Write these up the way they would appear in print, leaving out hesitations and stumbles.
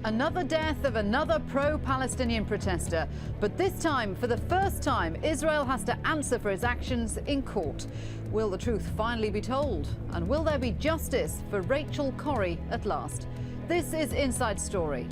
Another death of another pro-Palestinian protester. But this time, for the first time, Israel has to answer for its actions in court. Will the truth finally be told? And will there be justice for Rachel Corrie at last? This is Inside Story.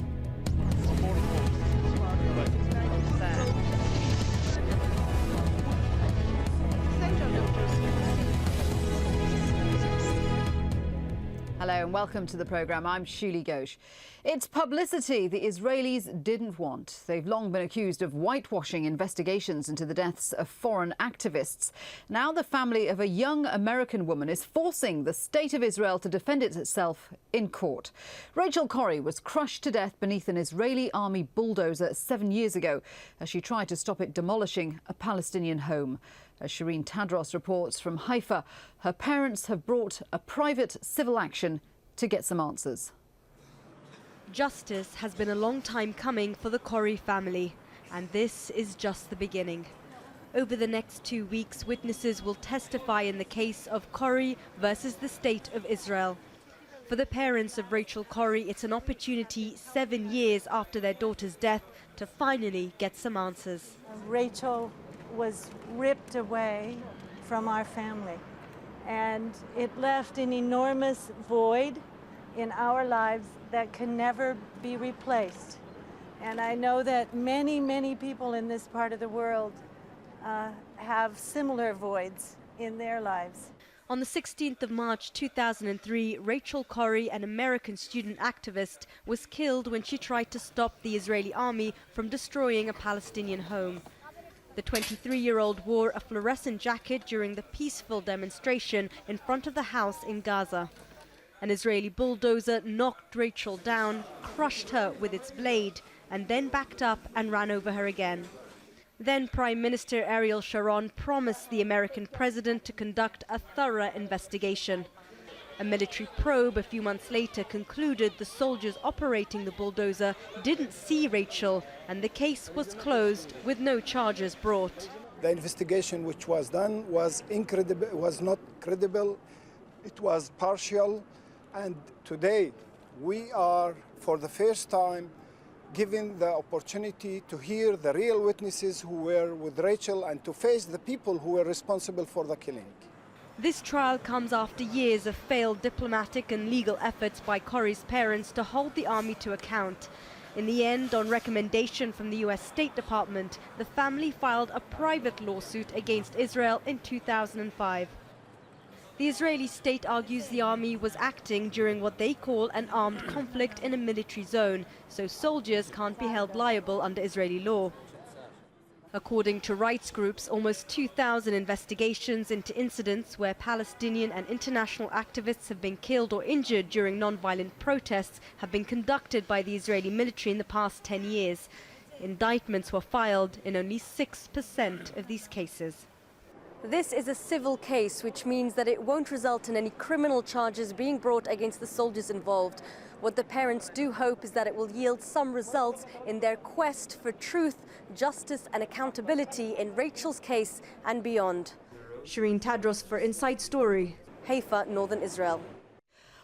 Hello and welcome to the programme. I'm Shuli Ghosh. It's publicity the Israelis didn't want. They've long been accused of whitewashing investigations into the deaths of foreign activists. Now the family of a young American woman is forcing the state of Israel to defend itself in court. Rachel Corrie was crushed to death beneath an Israeli army bulldozer 7 years ago as she tried to stop it demolishing a Palestinian home. As Shireen Tadros reports from Haifa, her parents have brought a private civil action to get some answers. Justice has been a long time coming for the Corrie family, and this is just the beginning. Over the next 2 weeks, witnesses will testify in the case of Corrie versus the State of Israel. For the parents of Rachel Corrie, it's an opportunity 7 years after their daughter's death to finally get some answers. Rachel was ripped away from our family, and it left an enormous void in our lives that can never be replaced. And I know that many, many people in this part of the world have similar voids in their lives. On the 16th of March 2003, Rachel Corrie, an American student activist, was killed when she tried to stop the Israeli army from destroying a Palestinian home. The 23-year-old wore a fluorescent jacket during the peaceful demonstration in front of the house in Gaza. An Israeli bulldozer knocked Rachel down, crushed her with its blade, and then backed up and ran over her again. Then Prime Minister Ariel Sharon promised the American president to conduct a thorough investigation. A military probe a few months later concluded the soldiers operating the bulldozer didn't see Rachel, and the case was closed with no charges brought. The investigation which was done was incredible, was not credible, it was partial, and today we are, for the first time, given the opportunity to hear the real witnesses who were with Rachel and to face the people who were responsible for the killing. This trial comes after years of failed diplomatic and legal efforts by Corrie's parents to hold the army to account. In the end, on recommendation from the US State Department, the family filed a private lawsuit against Israel in 2005. The Israeli state argues the army was acting during what they call an armed conflict in a military zone, so soldiers can't be held liable under Israeli law. According to rights groups, almost 2,000 investigations into incidents where Palestinian and international activists have been killed or injured during non-violent protests have been conducted by the Israeli military in the past 10 years. Indictments were filed in only 6% of these cases. This is a civil case, which means that it won't result in any criminal charges being brought against the soldiers involved. What the parents do hope is that it will yield some results in their quest for truth, justice and accountability in Rachel's case and beyond. Shireen Tadros for Inside Story, Haifa, Northern Israel.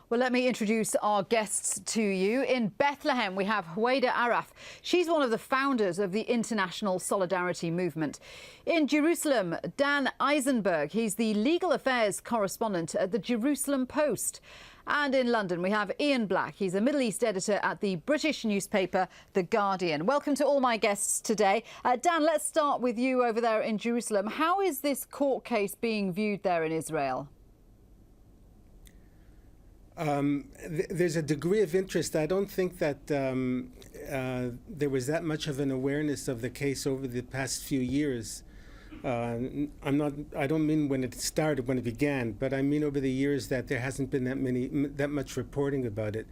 Well, let me introduce our guests to you. In Bethlehem, we have HUWEIDA Arraf. She's one of the founders of the International Solidarity Movement. In Jerusalem, Dan Eisenberg. He's the legal affairs correspondent at the Jerusalem Post. And in London, we have Ian Black. He's a Middle East editor at the British newspaper The Guardian. Welcome to all my guests today. Dan, let's start with you over there in Jerusalem. How is this court case being viewed there in Israel? There's a degree of interest. I don't think that there was that much of an awareness of the case over the past few years. I don't mean when it started, when it began, but I mean over the years that there hasn't been that much reporting about it.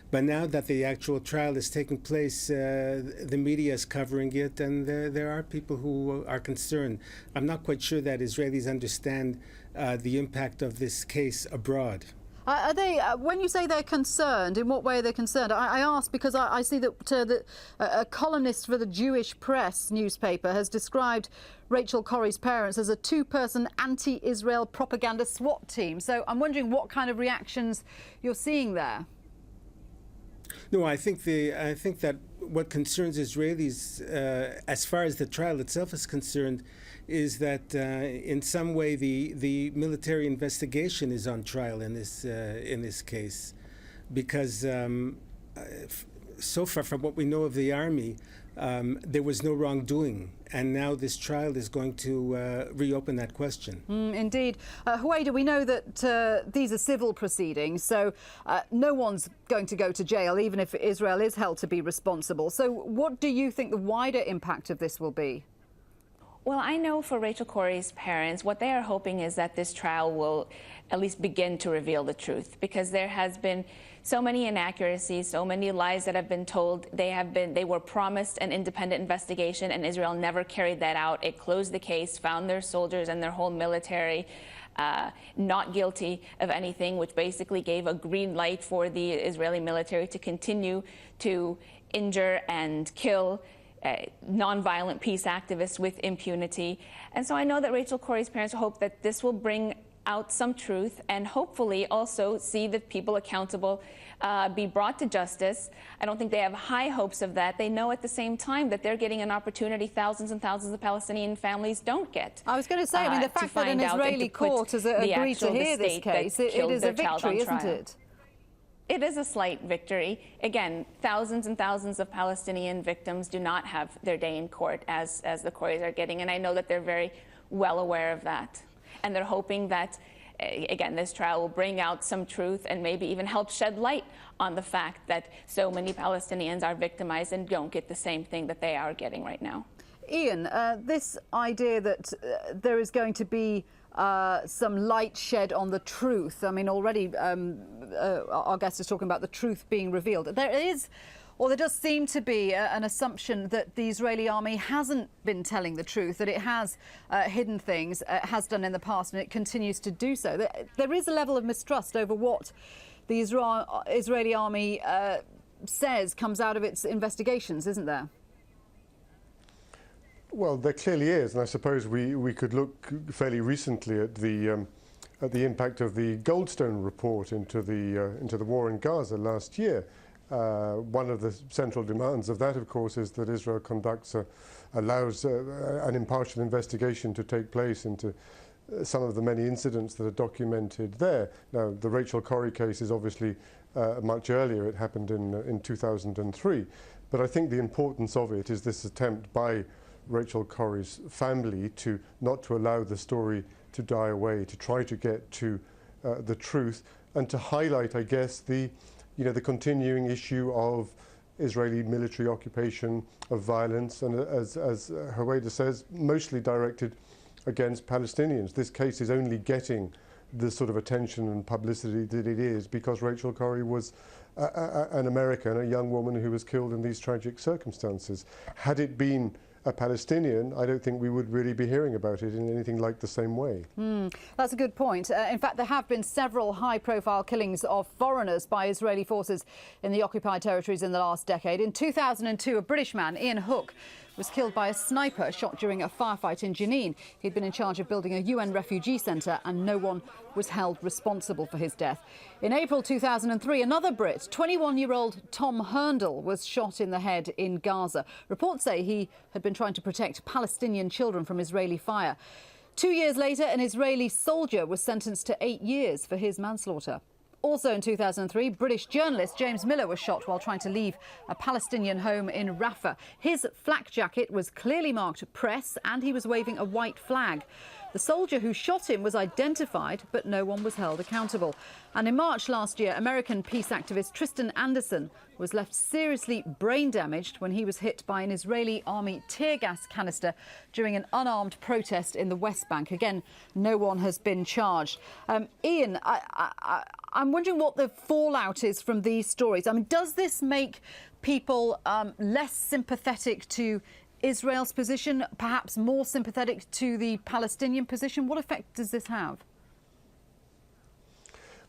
But now that the actual trial is taking place, the media is covering it, and there are people who are concerned. I'm not quite sure that Israelis understand the impact of this case abroad. Are they, when you say they're concerned, in what way are they concerned? I ask because I see that a columnist for the Jewish Press newspaper has described Rachel Corrie's parents as a two-person anti-Israel propaganda SWAT team. So I'm wondering what kind of reactions you're seeing there. No, I think that what concerns Israelis, as far as the trial itself is concerned, is that in some way the military investigation is on trial in this case, because so far from what we know of the army, there was no wrongdoing, and now this trial is going to reopen that question. Indeed. HUWEIDA, we know that these are civil proceedings, so no one's going to go to jail, even if Israel is held to be responsible. So what do you think the wider impact of this will be? Well, I know for Rachel Corrie's parents, what they are hoping is that this trial will at least begin to reveal the truth, because there has been so many inaccuracies, so many lies that have been told. They were promised an independent investigation, and Israel never carried that out. It closed the case, found their soldiers and their whole military not guilty of anything, which basically gave a green light for the Israeli military to continue to injure and kill non-violent peace activists with impunity. And so I know that Rachel Corrie's parents hope that this will bring out some truth, and hopefully also see the people accountable be brought to justice. I don't think they have high hopes of that. They know at the same time that they're getting an opportunity thousands and thousands of Palestinian families don't get. I was going to say, I mean, the fact that an Israeli court has agreed to hear this case, it is a victory, isn't it? It is a slight victory. Again, thousands and thousands of Palestinian victims do not have their day in court as the Corries are getting, and I know that they're very well aware of that. And they're hoping that, again, this trial will bring out some truth and maybe even help shed light on the fact that so many Palestinians are victimized and don't get the same thing that they are getting right now. Ian, this idea that there is going to be some light shed on the truth. I mean, already our guest is talking about the truth being revealed. There does seem to be an assumption that the Israeli army hasn't been telling the truth, that it has hidden things, has done in the past, and it continues to do so. There is a level of mistrust over what the Israeli army says comes out of its investigations, isn't there? Well, there clearly is, and I suppose we could look fairly recently at the impact of the Goldstone report into the war in Gaza last year. One of the central demands of that, of course, is that Israel allows an impartial investigation to take place into some of the many incidents that are documented there. Now, the Rachel Corrie case is obviously much earlier. It happened in 2003. But I think the importance of it is this attempt by Rachel Corrie's family not to allow the story to die away, to try to get to the truth, and to highlight, I guess, the continuing issue of Israeli military occupation, of violence, and as HUWEIDA says, mostly directed against Palestinians. This case is only getting the sort of attention and publicity that it is because Rachel Corrie was an American, a young woman who was killed in these tragic circumstances. Had it been a Palestinian, I don't think we would really be hearing about it in anything like the same way. That's a good point. In fact, there have been several high-profile killings of foreigners by Israeli forces in the occupied territories in the last decade. In 2002, a British man, Ian Hook, was killed by a sniper shot during a firefight in Jenin. He'd been in charge of building a UN refugee centre, and no one was held responsible for his death. In April 2003, another Brit, 21-year-old Tom Herndl, was shot in the head in Gaza. Reports say he had been trying to protect Palestinian children from Israeli fire. 2 years later, an Israeli soldier was sentenced to 8 years for his manslaughter. Also in 2003, British journalist James Miller was shot while trying to leave a Palestinian home in Rafah. His flak jacket was clearly marked press, and he was waving a white flag. The soldier who shot him was identified, but no one was held accountable. And in March last year, American peace activist Tristan Anderson was left seriously brain damaged when he was hit by an Israeli army tear gas canister during an unarmed protest in the West Bank. Again, no one has been charged. Ian, I'm wondering what the fallout is from these stories. I mean, does this make people less sympathetic to Israel's position, perhaps more sympathetic to the Palestinian position? What effect does this have?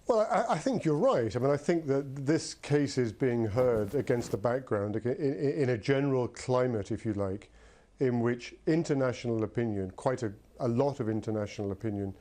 Well, I think you're right. I mean, I think that this case is being heard against the background, in a general climate, if you like, in which international opinion, quite a lot of international opinion,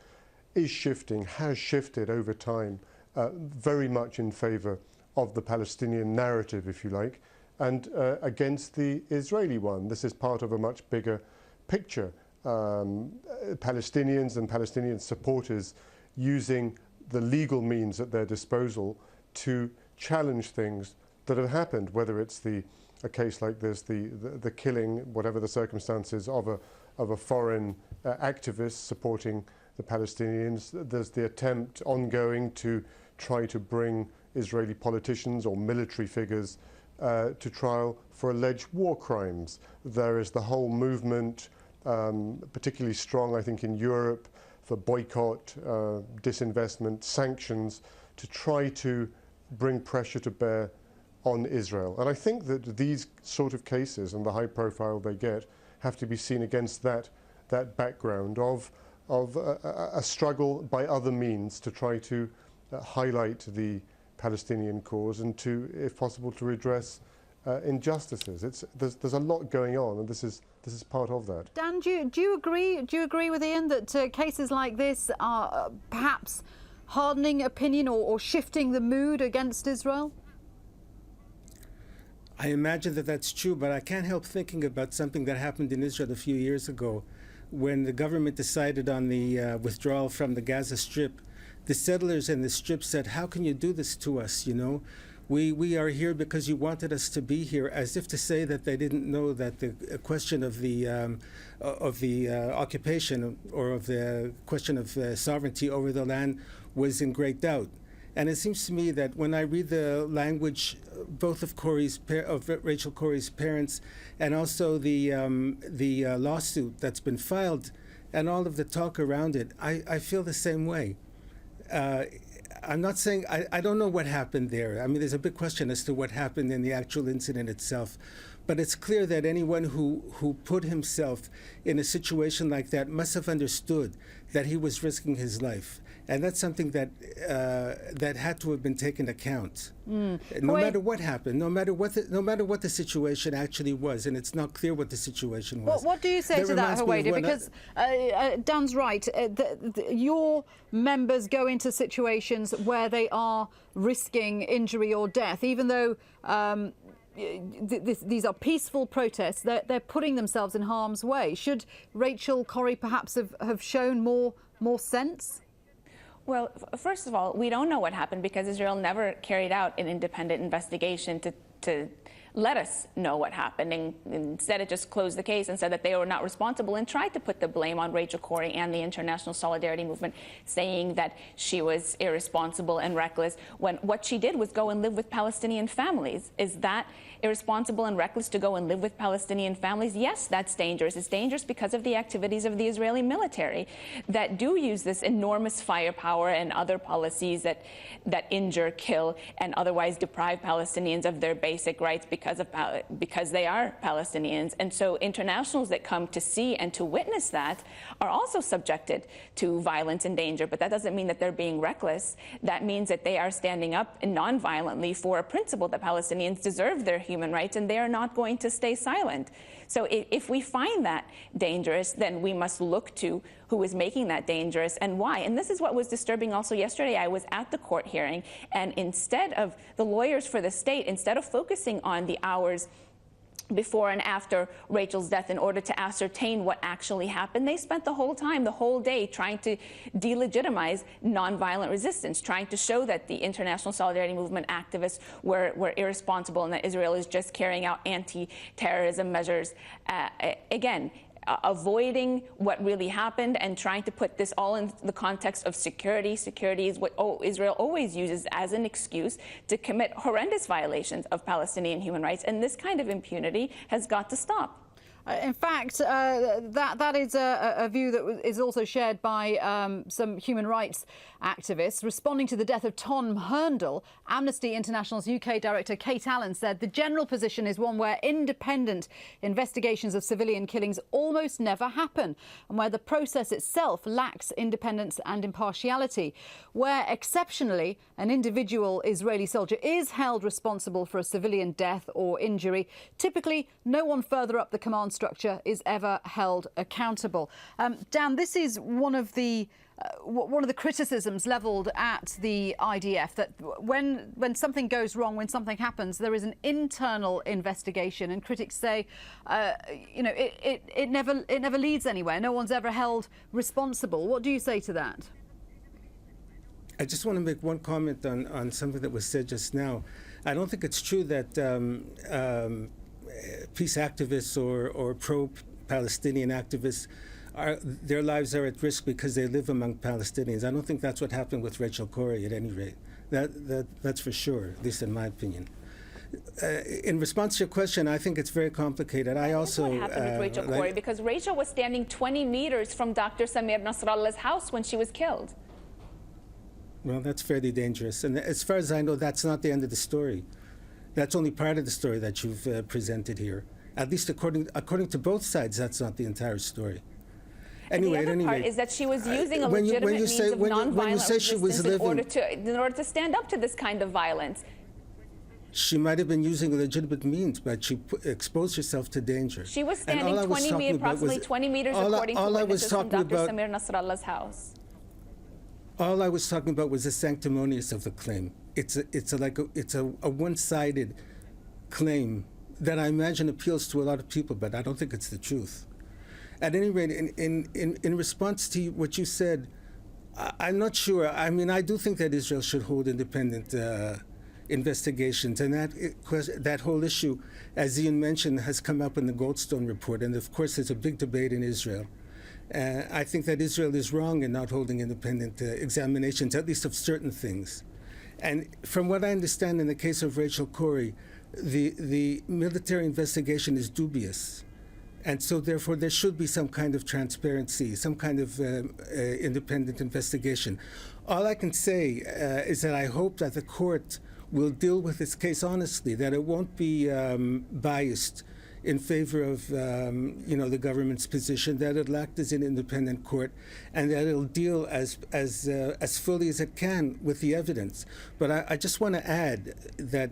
is shifting, has shifted over time, very much in favour of the Palestinian narrative, if you like, and against the Israeli one. This is part of a much bigger picture. Palestinians and Palestinian supporters using the legal means at their disposal to challenge things that have happened, whether it's a case like this, the killing, whatever the circumstances, of a foreign activist supporting the Palestinians. There's the attempt ongoing to try to bring Israeli politicians or military figures to trial for alleged war crimes. There is the whole movement, particularly strong, I think, in Europe, for boycott, disinvestment, sanctions, to try to bring pressure to bear on Israel. And I think that these sort of cases and the high profile they get have to be seen against that background of a struggle by other means to try to highlight the Palestinian cause and to, if possible, to redress injustices. There's a lot going on, and this is part of that. Dan, do you agree? Do you agree with Ian that cases like this are perhaps hardening opinion or shifting the mood against Israel? I imagine that that's true, but I can't help thinking about something that happened in Israel a few years ago when the government decided on the withdrawal from the Gaza Strip. The settlers in the Strip said, "How can you do this to us, you know? We are here because you wanted us to be here," as if to say that they didn't know that the question of the occupation or of the question of sovereignty over the land was in great doubt. And it seems to me that when I read the language, both of Rachel Corrie's parents, and also the lawsuit that's been filed, and all of the talk around it, I feel the same way. I'm not saying I don't know what happened there. I mean, there's a big question as to what happened in the actual incident itself. But it's clear that anyone who put himself in a situation like that must have understood that he was risking his life. And that's something that that had to have been taken account. No matter what happened, no matter what the situation actually was, and it's not clear what the situation was. What do you say to that, HUWEIDA? Because Dan's right. Your members go into situations where they are risking injury or death, even though these are peaceful protests. They're putting themselves in harm's way. Should Rachel Corrie perhaps have shown more sense? Well, first of all, we don't know what happened because Israel never carried out an independent investigation to let us know what happened. And instead, it just closed the case and said that they were not responsible and tried to put the blame on Rachel Corrie and the International Solidarity Movement, saying that she was irresponsible and reckless, when what she did was go and live with Palestinian families. Is that irresponsible and reckless to go and live with Palestinian families? Yes, that's dangerous. It's dangerous because of the activities of the Israeli military that do use this enormous firepower and other policies that injure, kill, and otherwise deprive Palestinians of their basic rights because they are Palestinians. And so internationals that come to see and to witness that are also subjected to violence and danger. But that doesn't mean that they're being reckless. That means that they are standing up non-violently for a principle that Palestinians deserve their human rights, and they are not going to stay silent. So if we find that dangerous, then we must look to who is making that dangerous and why. And this is what was disturbing also yesterday. I was at the court hearing, and instead of the lawyers for the state, instead of focusing on the hours before and after Rachel's death in order to ascertain what actually happened, they spent the whole time, the whole day, trying to delegitimize nonviolent resistance, trying to show that the International Solidarity Movement activists were irresponsible and that Israel is just carrying out anti-terrorism measures. Again, avoiding what really happened and trying to put this all in the context of security. Security is what Israel always uses as an excuse to commit horrendous violations of Palestinian human rights. And this kind of impunity has got to stop. In fact, that is a view that is also shared by some human rights activists. Responding to the death of Tom Herndl, Amnesty International's UK director Kate Allen said the general position is one where independent investigations of civilian killings almost never happen, and where the process itself lacks independence and impartiality. Where exceptionally an individual Israeli soldier is held responsible for a civilian death or injury, typically no one further up the command structure is ever held accountable. Dan, this is one of the one of the criticisms levelled at the IDF, that when something goes wrong, when something happens, there is an internal investigation, and critics say, you know, it never leads anywhere. No one's ever held responsible. What do you say to that? I just want to make one comment on something that was said just now. I don't think it's true that peace activists or pro-Palestinian activists, their lives are at risk because they live among Palestinians. I don't think that's what happened with Rachel Corrie, at any rate. That's for sure, at least in my opinion. In response to your question, I think it's very complicated. I also... What happened with Rachel Corrie? Because Rachel was standing 20 meters from Dr. Samir Nasrallah's house when she was killed. Well, that's fairly dangerous. And as far as I know, that's not the end of the story. That's only part of the story that you've presented here. At least according to both sides, that's not the entire story. Anyway, the other part is that she was using a legitimate means of nonviolent resistance in order to stand up to this kind of violence. She might have been using a legitimate means, but she exposed herself to danger. She was standing approximately 20 meters, according to witnesses from Dr. Samir Nasrallah's house. All I was talking about was the sanctimonious of the claim. It's a one-sided claim that I imagine appeals to a lot of people, but I don't think it's the truth. At any rate, in response to what you said, I'm not sure. I mean, I do think that Israel should hold independent investigations, and that whole issue, as Ian mentioned, has come up in the Goldstone report, and of course there's a big debate in Israel. I think that Israel is wrong in not holding independent examinations, at least of certain things. And from what I understand in the case of Rachel Corrie, the military investigation is dubious. And so therefore there should be some kind of transparency, some kind of independent investigation. All I can say is that I hope that the court will deal with this case honestly, that it won't be biased in favor of the government's position, that it'll act as an independent court, and that it'll deal as fully as it can with the evidence. But I just want to add that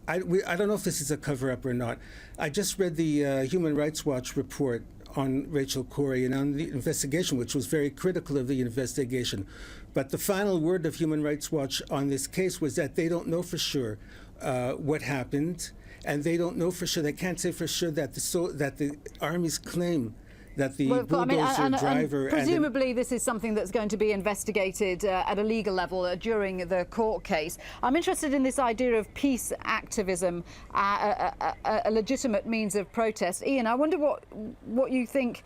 I don't know if this is a cover-up or not. I just read the Human Rights Watch report on Rachel Corrie and on the investigation, which was very critical of the investigation. But the final word of Human Rights Watch on this case was that they don't know for sure what happened, and they don't know for sure, they can't say for sure that the army's claim that the bulldozer driver... presumably this is something that's going to be investigated at a legal level during the court case. I'm interested in this idea of peace activism, a legitimate means of protest. Ian, I wonder what you think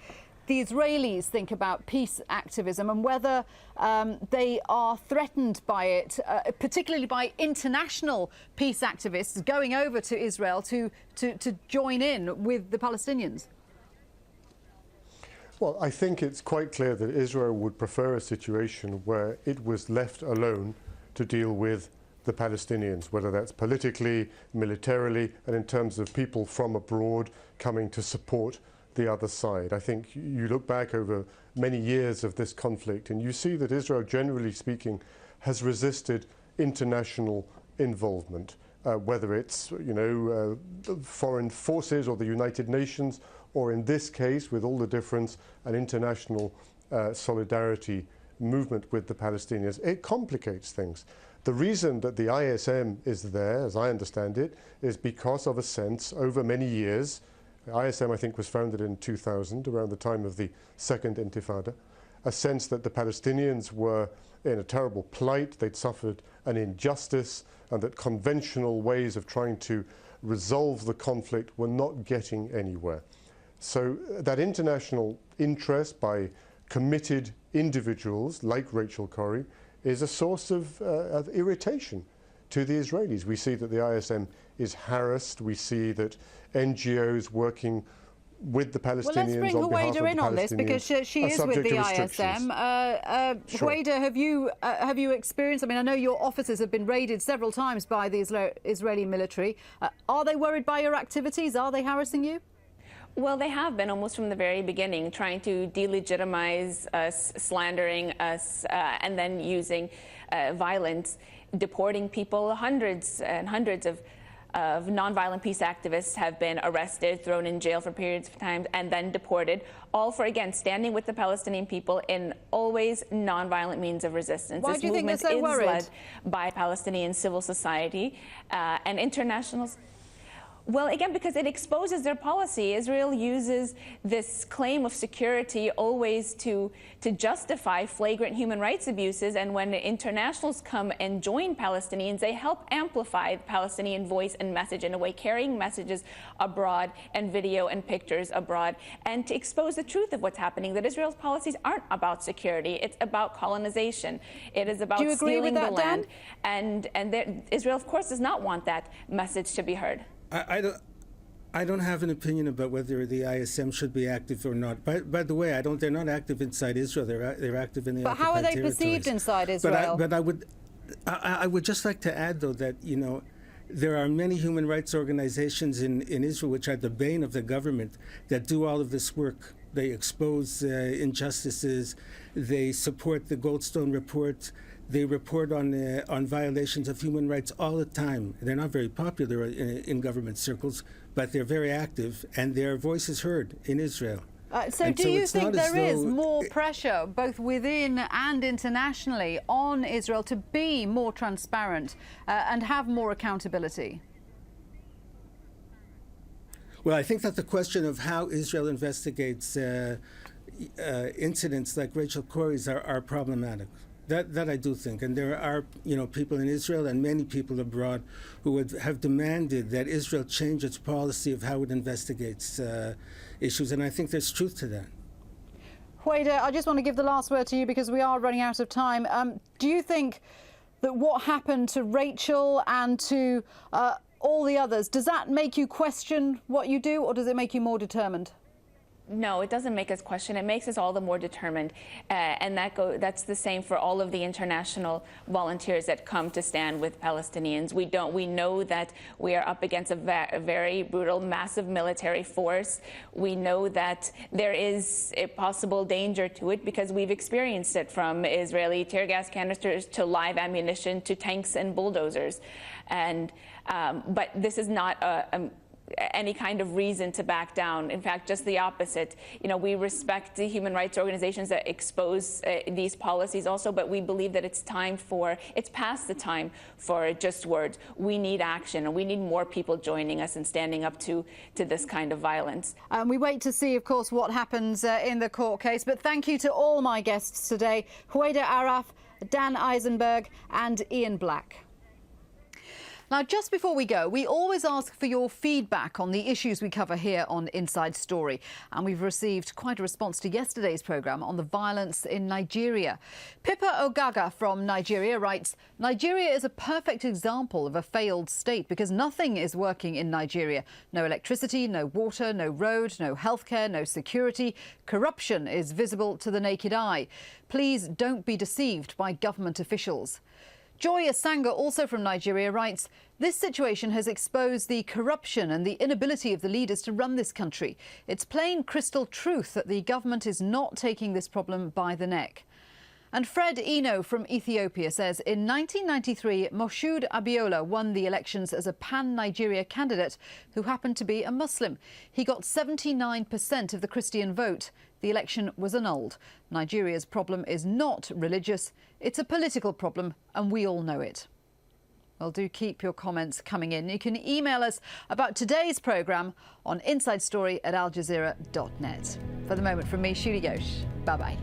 the Israelis think about peace activism, and whether they are threatened by it, particularly by international peace activists going over to Israel to join in with the Palestinians. Well, I think it's quite clear that Israel would prefer a situation where it was left alone to deal with the Palestinians, whether that's politically, militarily, and in terms of people from abroad coming to support the other side. I think you look back over many years of this conflict and you see that Israel, generally speaking, has resisted international involvement, whether it's foreign forces or the United Nations, or in this case, with all the difference, an international solidarity movement with the Palestinians. It complicates things. The reason that the ISM is there, as I understand it, is because of a sense over many years. The ISM, I think, was founded in 2000, around the time of the Second Intifada, a sense that the Palestinians were in a terrible plight, they'd suffered an injustice, and that conventional ways of trying to resolve the conflict were not getting anywhere. So that international interest by committed individuals like Rachel Corrie is a source of irritation to the Israelis. We see that the ISM is harassed. We see that NGOs working with the Palestinians on behalf of the Palestinians. Well, let's bring HUWEIDA in on this, because she is with the ISM. Sure. HUWEIDA, have you experienced, I mean, I know your offices have been raided several times by the Israeli military. Are they worried by your activities? Are they harassing you? Well, they have been almost from the very beginning, trying to delegitimize us, slandering us, and then using violence, deporting people, hundreds and hundreds of nonviolent peace activists have been arrested, thrown in jail for periods of time, and then deported, all for, again, standing with the Palestinian people in always nonviolent means of resistance. Why do you think they're so worried? This movement is led by Palestinian civil society and international. Well, again, because it exposes their policy. Israel uses this claim of security always to justify flagrant human rights abuses, and when internationals come and join Palestinians, they help amplify the Palestinian voice and message in a way, carrying messages abroad and video and pictures abroad, and to expose the truth of what's happening, that Israel's policies aren't about security, it's about colonization. It is about stealing the land. And Israel, of course, does not want that message to be heard. I don't have an opinion about whether the ISM should be active or not. By the way, they're not active inside Israel. They're active in the occupied how are they territories. perceived inside Israel? But I would just like to add, though, that there are many human rights organizations in Israel which are the bane of the government that do all of this work. They expose injustices. They support the Goldstone report. They report on violations of human rights all the time. They're not very popular in government circles, but they're very active, and their voice is heard in Israel. So do you think there is more pressure, both within and internationally, on Israel to be more transparent and have more accountability? Well, I think that the question of how Israel investigates incidents like Rachel Corrie's are problematic. That I do think, and there are people in Israel and many people abroad who would have demanded that Israel change its policy of how it investigates issues, and I think there's truth to that. HUWEIDA, I just want to give the last word to you because we are running out of time. Do you think that what happened to Rachel and to all the others, does that make you question what you do, or does it make you more determined? No, it doesn't make us question. It makes us all the more determined, and that's the same for all of the international volunteers that come to stand with Palestinians. We know that we are up against a very brutal, massive military force. We know that there is a possible danger to it because we've experienced it, from Israeli tear gas canisters to live ammunition to tanks and bulldozers. And but this is not any kind of reason to back down. In fact, just the opposite. We respect the human rights organizations that expose these policies also, but we believe that it's past the time for just words. We need action, and we need more people joining us and standing up to this kind of violence. We wait to see, of course, what happens in the court case. But thank you to all my guests today, HUWEIDA Arraf, Dan Eisenberg and Ian Black. Now, just before we go, we always ask for your feedback on the issues we cover here on Inside Story. And we've received quite a response to yesterday's programme on the violence in Nigeria. Pippa Ogaga from Nigeria writes, Nigeria is a perfect example of a failed state because nothing is working in Nigeria. No electricity, no water, no road, no healthcare, no security. Corruption is visible to the naked eye. Please don't be deceived by government officials. Joy Asanga, also from Nigeria, writes, this situation has exposed the corruption and the inability of the leaders to run this country. It's plain crystal truth that the government is not taking this problem by the neck. And Fred Eno from Ethiopia says, in 1993, Moshood Abiola won the elections as a pan-Nigeria candidate who happened to be a Muslim. He got 79% of the Christian vote. The election was annulled. Nigeria's problem is not religious. It's a political problem, and we all know it. Well, do keep your comments coming in. You can email us about today's programme on insidestory@aljazeera.net. For the moment, from me, Shuli Ghosh. Bye-bye.